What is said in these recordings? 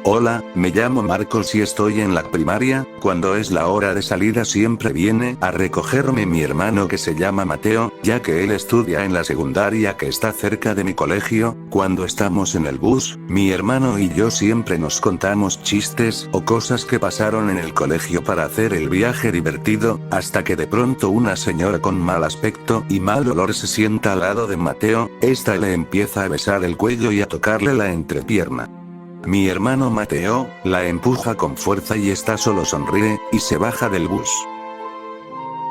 Hola, me llamo Marcos y estoy en la primaria. Cuando es la hora de salida siempre viene a recogerme mi hermano que se llama Mateo, ya que él estudia en la secundaria que está cerca de mi colegio. Cuando estamos en el bus, mi hermano y yo siempre nos contamos chistes o cosas que pasaron en el colegio para hacer el viaje divertido, hasta que de pronto una señora con mal aspecto y mal olor se sienta al lado de Mateo. Esta le empieza a besar el cuello y a tocarle la entrepierna. Mi hermano Mateo la empuja con fuerza y esta solo sonríe y se baja del bus.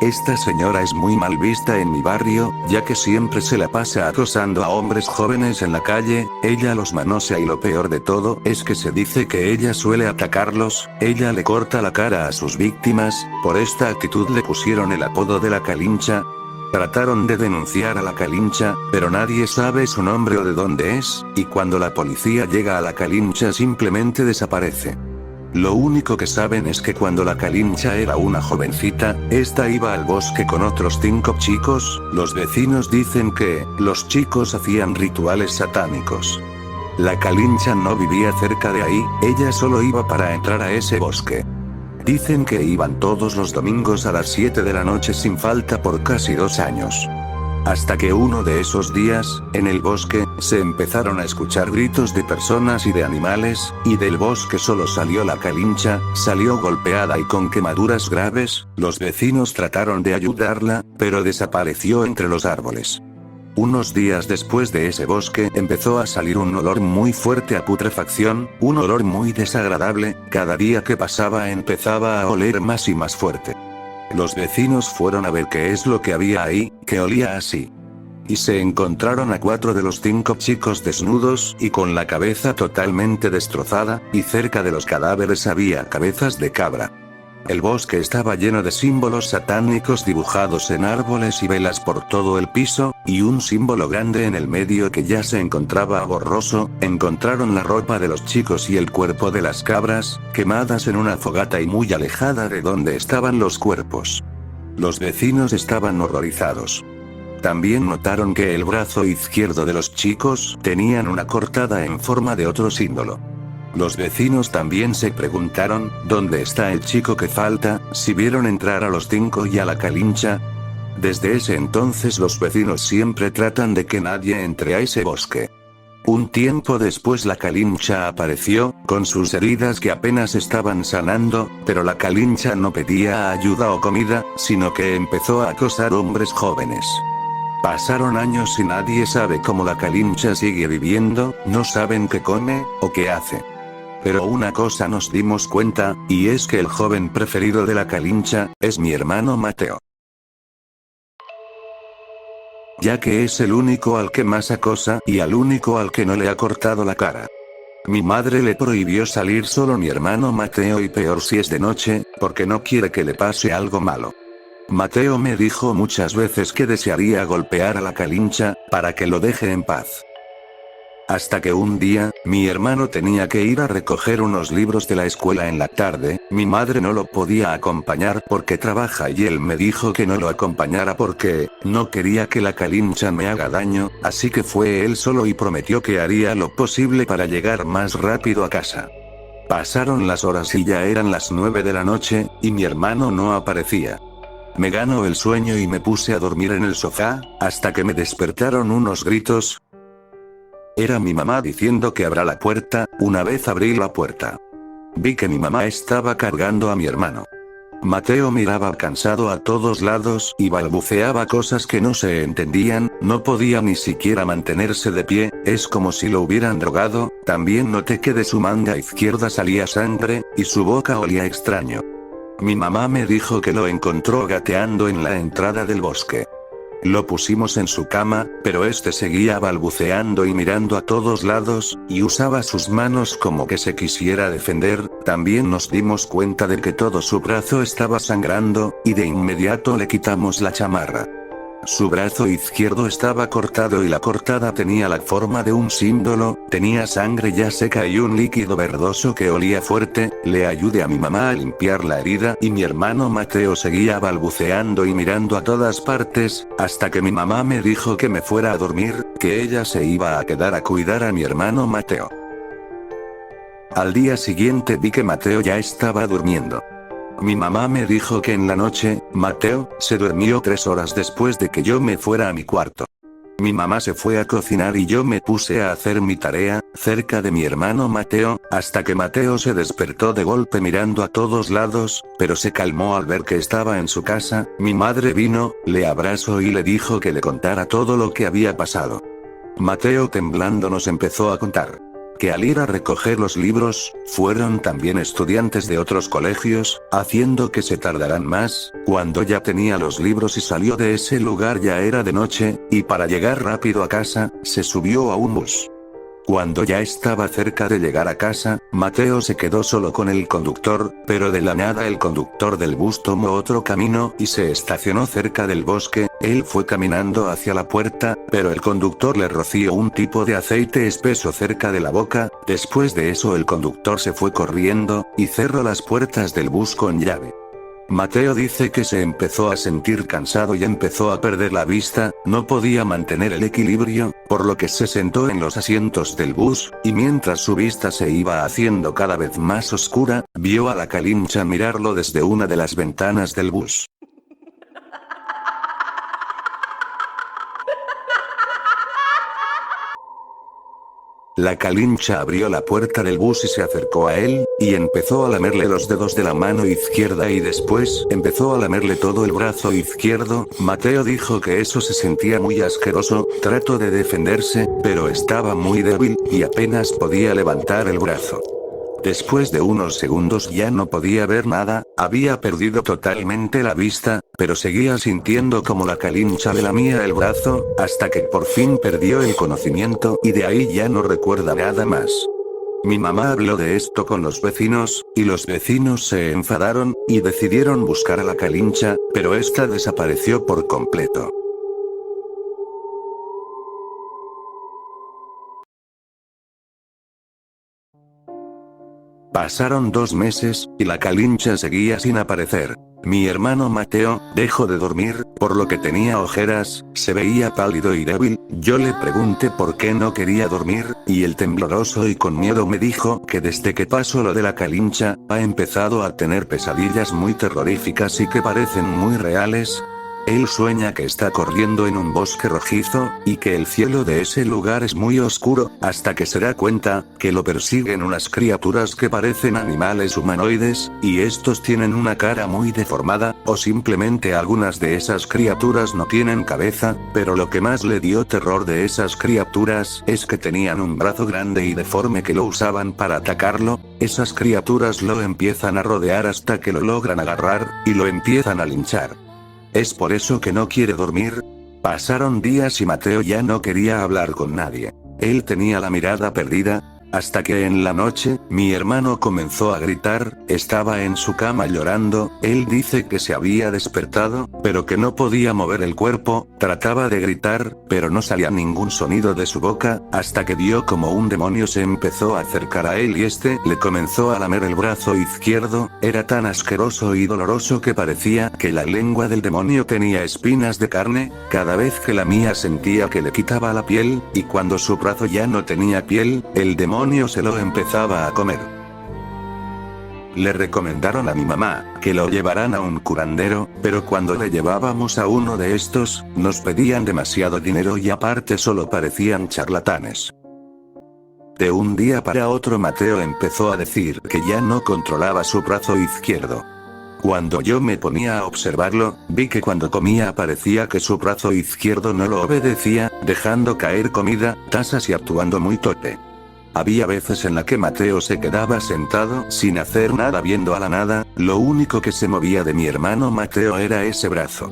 Esta señora es muy mal vista en mi barrio, ya que siempre se la pasa acosando a hombres jóvenes en la calle. Ella los manosea y lo peor de todo es que se dice que ella suele atacarlos. Ella le corta la cara a sus víctimas. Por esta actitud le pusieron el apodo de la Calincha. Trataron de denunciar a la Calincha, pero nadie sabe su nombre o de dónde es, y cuando la policía llega a la Calincha simplemente desaparece. Lo único que saben es que cuando la Calincha era una jovencita, esta iba al bosque con otros 5 chicos. Los vecinos dicen que los chicos hacían rituales satánicos. La Calincha no vivía cerca de ahí, ella solo iba para entrar a ese bosque. Dicen que iban todos los domingos a las 7 de la noche sin falta por casi 2 años. Hasta que uno de esos días, en el bosque, se empezaron a escuchar gritos de personas y de animales, y del bosque solo salió la Calincha. Salió golpeada y con quemaduras graves. Los vecinos trataron de ayudarla, pero desapareció entre los árboles. Unos días después de ese bosque empezó a salir un olor muy fuerte a putrefacción, un olor muy desagradable. Cada día que pasaba empezaba a oler más y más fuerte. Los vecinos fueron a ver qué es lo que había ahí, que olía así. Y se encontraron a 4 de los 5 chicos desnudos y con la cabeza totalmente destrozada, y cerca de los cadáveres había cabezas de cabra. El bosque estaba lleno de símbolos satánicos dibujados en árboles y velas por todo el piso, y un símbolo grande en el medio que ya se encontraba borroso. Encontraron la ropa de los chicos y el cuerpo de las cabras, quemadas en una fogata y muy alejada de donde estaban los cuerpos. Los vecinos estaban horrorizados. También notaron que el brazo izquierdo de los chicos tenían una cortada en forma de otro símbolo. Los vecinos también se preguntaron, ¿dónde está el chico que falta? Si vieron entrar a los 5 y a la Calincha. Desde ese entonces los vecinos siempre tratan de que nadie entre a ese bosque. Un tiempo después la Calincha apareció, con sus heridas que apenas estaban sanando, pero la Calincha no pedía ayuda o comida, sino que empezó a acosar hombres jóvenes. Pasaron años y nadie sabe cómo la Calincha sigue viviendo, no saben qué come, o qué hace. Pero una cosa nos dimos cuenta, y es que el joven preferido de la Calincha es mi hermano Mateo. Ya que es el único al que más acosa y al único al que no le ha cortado la cara. Mi madre le prohibió salir solo a mi hermano Mateo y peor si es de noche, porque no quiere que le pase algo malo. Mateo me dijo muchas veces que desearía golpear a la Calincha, para que lo deje en paz. Hasta que un día, mi hermano tenía que ir a recoger unos libros de la escuela en la tarde. Mi madre no lo podía acompañar porque trabaja y él me dijo que no lo acompañara porque no quería que la Calincha me haga daño, así que fue él solo y prometió que haría lo posible para llegar más rápido a casa. Pasaron las horas y ya eran las 9 de la noche, y mi hermano no aparecía. Me ganó el sueño y me puse a dormir en el sofá, hasta que me despertaron unos gritos. Era mi mamá diciendo que abra la puerta. Una vez abrí la puerta. Vi que mi mamá estaba cargando a mi hermano. Mateo miraba cansado a todos lados y balbuceaba cosas que no se entendían, no podía ni siquiera mantenerse de pie, es como si lo hubieran drogado. También noté que de su manga izquierda salía sangre, y su boca olía extraño. Mi mamá me dijo que lo encontró gateando en la entrada del bosque. Lo pusimos en su cama, pero este seguía balbuceando y mirando a todos lados, y usaba sus manos como que se quisiera defender. También nos dimos cuenta de que todo su brazo estaba sangrando, y de inmediato le quitamos la chamarra. Su brazo izquierdo estaba cortado y la cortada tenía la forma de un símbolo, tenía sangre ya seca y un líquido verdoso que olía fuerte. Le ayudé a mi mamá a limpiar la herida y mi hermano Mateo seguía balbuceando y mirando a todas partes, hasta que mi mamá me dijo que me fuera a dormir, que ella se iba a quedar a cuidar a mi hermano Mateo. Al día siguiente vi que Mateo ya estaba durmiendo. Mi mamá me dijo que en la noche, Mateo, se durmió 3 horas después de que yo me fuera a mi cuarto. Mi mamá se fue a cocinar y yo me puse a hacer mi tarea, cerca de mi hermano Mateo, hasta que Mateo se despertó de golpe mirando a todos lados, pero se calmó al ver que estaba en su casa. Mi madre vino, le abrazó y le dijo que le contara todo lo que había pasado. Mateo temblando nos empezó a contar que al ir a recoger los libros, fueron también estudiantes de otros colegios, haciendo que se tardaran más. Cuando ya tenía los libros y salió de ese lugar ya era de noche, y para llegar rápido a casa, se subió a un bus. Cuando ya estaba cerca de llegar a casa, Mateo se quedó solo con el conductor, pero de la nada el conductor del bus tomó otro camino y se estacionó cerca del bosque. Él fue caminando hacia la puerta, pero el conductor le roció un tipo de aceite espeso cerca de la boca. Después de eso el conductor se fue corriendo, y cerró las puertas del bus con llave. Mateo dice que se empezó a sentir cansado y empezó a perder la vista, no podía mantener el equilibrio, por lo que se sentó en los asientos del bus, y mientras su vista se iba haciendo cada vez más oscura, vio a la Calincha mirarlo desde una de las ventanas del bus. La Calincha abrió la puerta del bus y se acercó a él, y empezó a lamerle los dedos de la mano izquierda y después empezó a lamerle todo el brazo izquierdo. Mateo dijo que eso se sentía muy asqueroso, trató de defenderse, pero estaba muy débil, y apenas podía levantar el brazo. Después de unos segundos ya no podía ver nada, había perdido totalmente la vista, pero seguía sintiendo como la Calincha le lamía el brazo, hasta que por fin perdió el conocimiento y de ahí ya no recuerda nada más. Mi mamá habló de esto con los vecinos, y los vecinos se enfadaron, y decidieron buscar a la Calincha, pero esta desapareció por completo. Pasaron 2 meses, y la Calincha seguía sin aparecer. Mi hermano Mateo dejó de dormir, por lo que tenía ojeras, se veía pálido y débil. Yo le pregunté por qué no quería dormir, y él tembloroso y con miedo me dijo que desde que pasó lo de la Calincha, ha empezado a tener pesadillas muy terroríficas y que parecen muy reales. Él sueña que está corriendo en un bosque rojizo, y que el cielo de ese lugar es muy oscuro, hasta que se da cuenta que lo persiguen unas criaturas que parecen animales humanoides, y estos tienen una cara muy deformada, o simplemente algunas de esas criaturas no tienen cabeza, pero lo que más le dio terror de esas criaturas es que tenían un brazo grande y deforme que lo usaban para atacarlo. Esas criaturas lo empiezan a rodear hasta que lo logran agarrar, y lo empiezan a linchar. Es por eso que no quiere dormir. Pasaron días y Mateo ya no quería hablar con nadie. Él tenía la mirada perdida, hasta que en la noche, mi hermano comenzó a gritar, estaba en su cama llorando. Él dice que se había despertado, pero que no podía mover el cuerpo, trataba de gritar, pero no salía ningún sonido de su boca, hasta que vio como un demonio se empezó a acercar a él y este le comenzó a lamer el brazo izquierdo. Era tan asqueroso y doloroso que parecía que la lengua del demonio tenía espinas de carne. Cada vez que lamía sentía que le quitaba la piel, y cuando su brazo ya no tenía piel, el demonio se lo empezaba a comer. Le recomendaron a mi mamá que lo llevaran a un curandero, pero cuando le llevábamos a uno de estos, nos pedían demasiado dinero y aparte solo parecían charlatanes. De un día para otro Mateo empezó a decir que ya no controlaba su brazo izquierdo. Cuando yo me ponía a observarlo, vi que cuando comía parecía que su brazo izquierdo no lo obedecía, dejando caer comida, tazas y actuando muy torpe. Había veces en la que Mateo se quedaba sentado sin hacer nada viendo a la nada, lo único que se movía de mi hermano Mateo era ese brazo.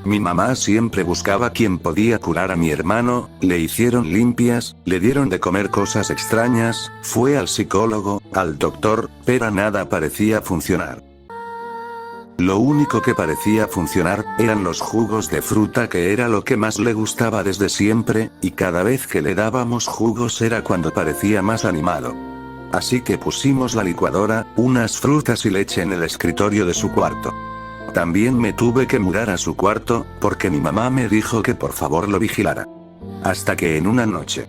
Mi mamá siempre buscaba quien podía curar a mi hermano, le hicieron limpias, le dieron de comer cosas extrañas, fue al psicólogo, al doctor, pero nada parecía funcionar. Lo único que parecía funcionar eran los jugos de fruta, que era lo que más le gustaba desde siempre, y cada vez que le dábamos jugos era cuando parecía más animado. Así que pusimos la licuadora, unas frutas y leche en el escritorio de su cuarto. También me tuve que mudar a su cuarto, porque mi mamá me dijo que por favor lo vigilara. Hasta que en una noche,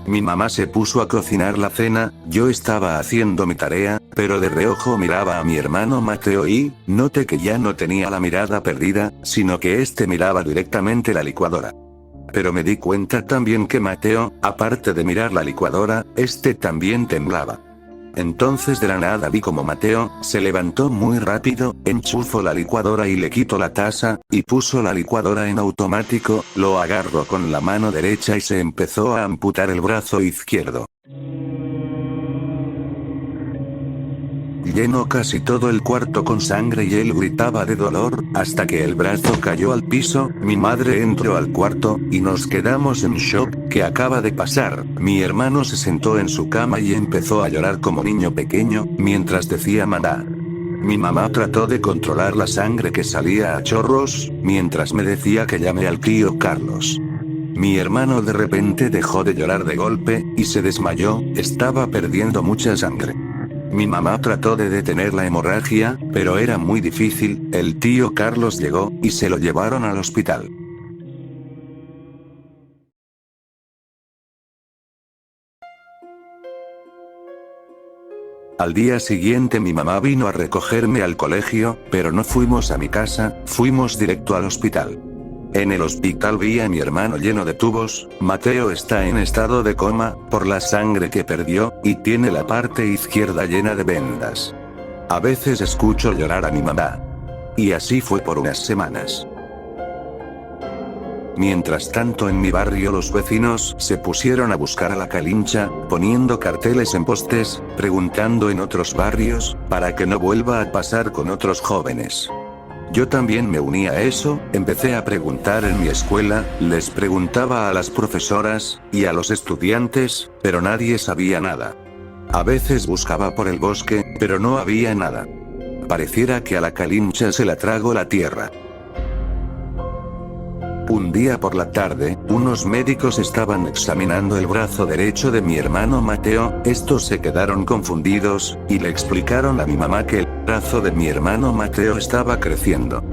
Mi mamá se puso a cocinar la cena, yo estaba haciendo mi tarea, pero de reojo miraba a mi hermano Mateo y, noté que ya no tenía la mirada perdida, sino que este miraba directamente la licuadora. Pero me di cuenta también que Mateo, aparte de mirar la licuadora, este también temblaba. Entonces de la nada vi como Mateo, se levantó muy rápido, enchufó la licuadora y le quitó la taza, y puso la licuadora en automático, lo agarró con la mano derecha y se empezó a amputar el brazo izquierdo. Llenó casi todo el cuarto con sangre y él gritaba de dolor, hasta que el brazo cayó al piso. Mi madre entró al cuarto, y nos quedamos en shock. ¿Qué acaba de pasar? Mi hermano se sentó en su cama y empezó a llorar como niño pequeño, mientras decía mamá. Mi mamá trató de controlar la sangre que salía a chorros, mientras me decía que llame al tío Carlos. Mi hermano de repente dejó de llorar de golpe, y se desmayó, estaba perdiendo mucha sangre. Mi mamá trató de detener la hemorragia, pero era muy difícil. El tío Carlos llegó, y se lo llevaron al hospital. Al día siguiente mi mamá vino a recogerme al colegio, pero no fuimos a mi casa, fuimos directo al hospital. En el hospital vi a mi hermano lleno de tubos. Mateo está en estado de coma, por la sangre que perdió, y tiene la parte izquierda llena de vendas. A veces escucho llorar a mi mamá. Y así fue por unas semanas. Mientras tanto en mi barrio los vecinos se pusieron a buscar a la Calincha, poniendo carteles en postes, preguntando en otros barrios, para que no vuelva a pasar con otros jóvenes. Yo también me uní a eso, empecé a preguntar en mi escuela, les preguntaba a las profesoras, y a los estudiantes, pero nadie sabía nada. A veces buscaba por el bosque, pero no había nada. Pareciera que a la Calincha se la tragó la tierra. Un día por la tarde, unos médicos estaban examinando el brazo derecho de mi hermano Mateo. Estos se quedaron confundidos, y le explicaron a mi mamá que el brazo de mi hermano Mateo estaba creciendo.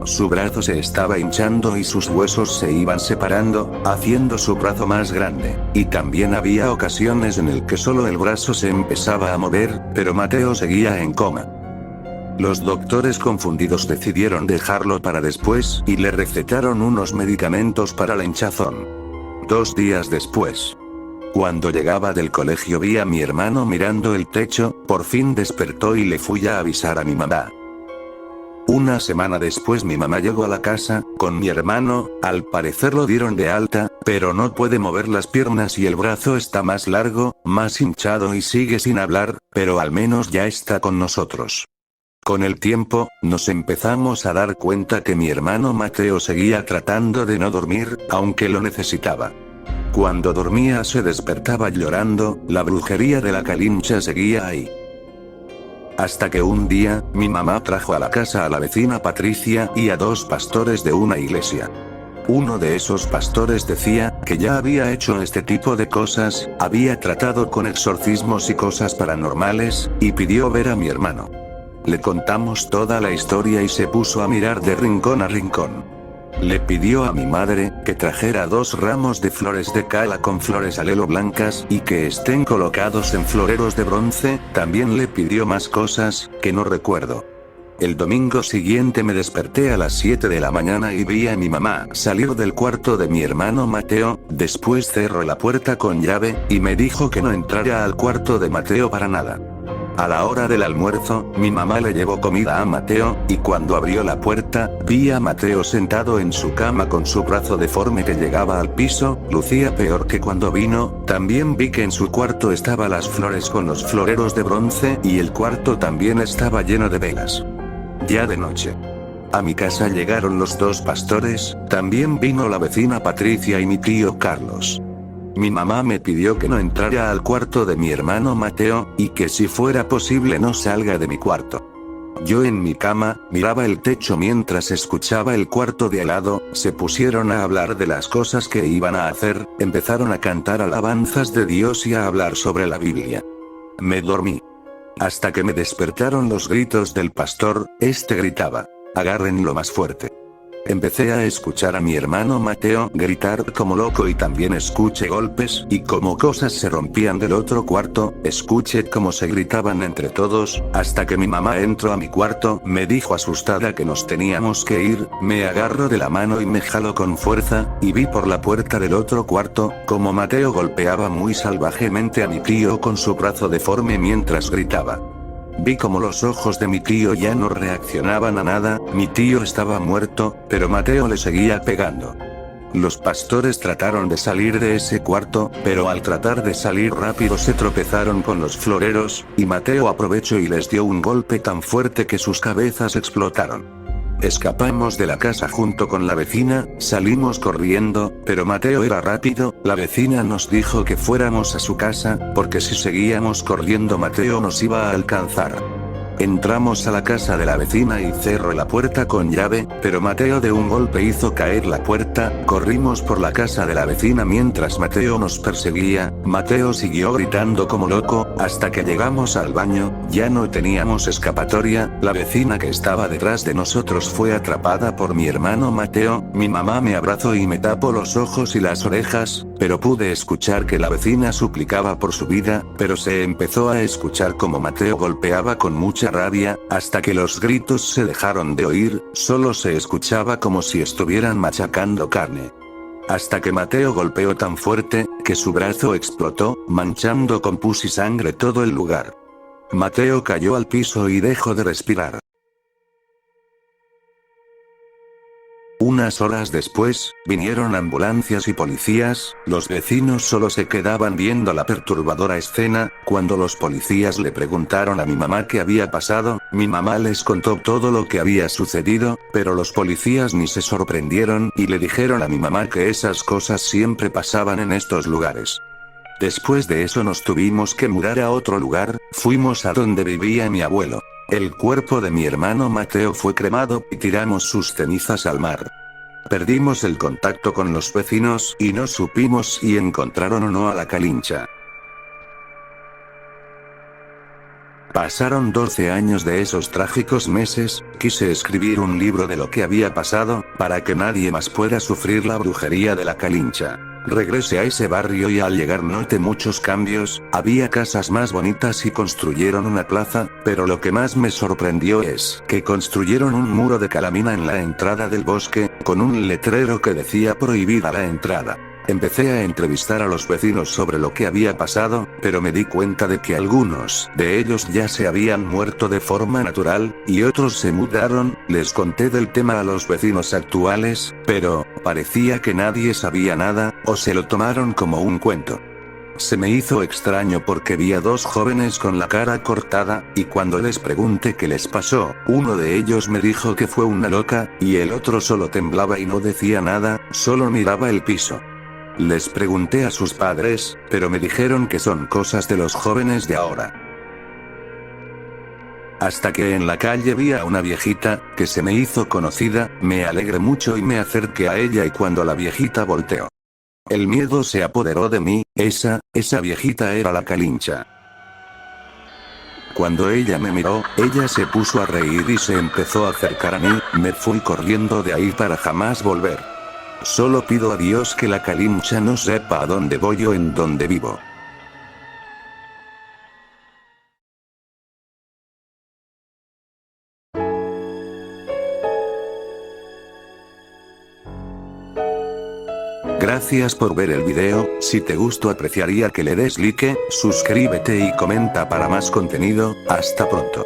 Su brazo se estaba hinchando y sus huesos se iban separando, haciendo su brazo más grande, y también había ocasiones en el que solo el brazo se empezaba a mover, pero Mateo seguía en coma. Los doctores confundidos decidieron dejarlo para después y le recetaron unos medicamentos para la hinchazón. 2 días después, cuando llegaba del colegio vi a mi hermano mirando el techo, por fin despertó y le fui a avisar a mi mamá. Una semana después mi mamá llegó a la casa, con mi hermano, al parecer lo dieron de alta, pero no puede mover las piernas y el brazo está más largo, más hinchado y sigue sin hablar, pero al menos ya está con nosotros. Con el tiempo, nos empezamos a dar cuenta que mi hermano Mateo seguía tratando de no dormir, aunque lo necesitaba. Cuando dormía se despertaba llorando, la brujería de la Calincha seguía ahí. Hasta que un día, mi mamá trajo a la casa a la vecina Patricia y a 2 pastores de una iglesia. Uno de esos pastores decía que ya había hecho este tipo de cosas, había tratado con exorcismos y cosas paranormales, y pidió ver a mi hermano. Le contamos toda la historia y se puso a mirar de rincón a rincón. Le pidió a mi madre que trajera 2 ramos de flores de cala con flores alelo blancas y que estén colocados en floreros de bronce. También le pidió más cosas, que no recuerdo. El domingo siguiente me desperté a las 7 de la mañana y vi a mi mamá salir del cuarto de mi hermano Mateo. Después cerró la puerta con llave, y me dijo que no entrara al cuarto de Mateo para nada. A la hora del almuerzo, mi mamá le llevó comida a Mateo, y cuando abrió la puerta, vi a Mateo sentado en su cama con su brazo deforme que llegaba al piso, lucía peor que cuando vino. También vi que en su cuarto estaban las flores con los floreros de bronce, y el cuarto también estaba lleno de velas. Ya de noche. A mi casa llegaron los 2 pastores, también vino la vecina Patricia y mi tío Carlos. Mi mamá me pidió que no entrara al cuarto de mi hermano Mateo, y que si fuera posible no salga de mi cuarto. Yo en mi cama, miraba el techo mientras escuchaba el cuarto de al lado. Se pusieron a hablar de las cosas que iban a hacer, empezaron a cantar alabanzas de Dios y a hablar sobre la Biblia. Me dormí. Hasta que me despertaron los gritos del pastor. Este gritaba: agárrenlo más fuerte. Empecé a escuchar a mi hermano Mateo gritar como loco y también escuché golpes y como cosas se rompían del otro cuarto, escuché cómo se gritaban entre todos, hasta que mi mamá entró a mi cuarto, me dijo asustada que nos teníamos que ir, me agarró de la mano y me jaló con fuerza, y vi por la puerta del otro cuarto, como Mateo golpeaba muy salvajemente a mi tío con su brazo deforme mientras gritaba. Vi como los ojos de mi tío ya no reaccionaban a nada, mi tío estaba muerto, pero Mateo le seguía pegando. Los pastores trataron de salir de ese cuarto, pero al tratar de salir rápido se tropezaron con los floreros, y Mateo aprovechó y les dio un golpe tan fuerte que sus cabezas explotaron. Escapamos de la casa junto con la vecina, salimos corriendo, pero Mateo era rápido, la vecina nos dijo que fuéramos a su casa, porque si seguíamos corriendo Mateo nos iba a alcanzar. Entramos a la casa de la vecina y cerró la puerta con llave, pero Mateo de un golpe hizo caer la puerta, corrimos por la casa de la vecina mientras Mateo nos perseguía, Mateo siguió gritando como loco, hasta que llegamos al baño, ya no teníamos escapatoria, la vecina que estaba detrás de nosotros fue atrapada por mi hermano Mateo, mi mamá me abrazó y me tapó los ojos y las orejas, pero pude escuchar que la vecina suplicaba por su vida, pero se empezó a escuchar como Mateo golpeaba con mucha rabia, hasta que los gritos se dejaron de oír, solo se escuchaba como si estuvieran machacando carne. Hasta que Mateo golpeó tan fuerte, que su brazo explotó, manchando con pus y sangre todo el lugar. Mateo cayó al piso y dejó de respirar. Unas horas después, vinieron ambulancias y policías, los vecinos solo se quedaban viendo la perturbadora escena, cuando los policías le preguntaron a mi mamá qué había pasado, mi mamá les contó todo lo que había sucedido, pero los policías ni se sorprendieron y le dijeron a mi mamá que esas cosas siempre pasaban en estos lugares. Después de eso nos tuvimos que mudar a otro lugar, fuimos a donde vivía mi abuelo. El cuerpo de mi hermano Mateo fue cremado y tiramos sus cenizas al mar. Perdimos el contacto con los vecinos y no supimos si encontraron o no a la Calincha. Pasaron 12 años de esos trágicos meses, quise escribir un libro de lo que había pasado, para que nadie más pueda sufrir la brujería de la Calincha. Regresé a ese barrio y al llegar noté muchos cambios, había casas más bonitas y construyeron una plaza, pero lo que más me sorprendió es que construyeron un muro de calamina en la entrada del bosque, con un letrero que decía prohibida la entrada. Empecé a entrevistar a los vecinos sobre lo que había pasado, pero me di cuenta de que algunos de ellos ya se habían muerto de forma natural, y otros se mudaron, les conté del tema a los vecinos actuales, pero parecía que nadie sabía nada, o se lo tomaron como un cuento. Se me hizo extraño porque vi a dos jóvenes con la cara cortada, y cuando les pregunté qué les pasó, uno de ellos me dijo que fue una loca, y el otro solo temblaba y no decía nada, solo miraba el piso. Les pregunté a sus padres, pero me dijeron que son cosas de los jóvenes de ahora. Hasta que en la calle vi a una viejita, que se me hizo conocida, me alegré mucho y me acerqué a ella y cuando la viejita volteó. El miedo se apoderó de mí, esa viejita era la Calincha. Cuando ella me miró, ella se puso a reír y se empezó a acercar a mí, me fui corriendo de ahí para jamás volver. Solo pido a Dios que la Calincha no sepa a dónde voy o en dónde vivo. Gracias por ver el video, si te gustó apreciaría que le des like, suscríbete y comenta para más contenido, hasta pronto.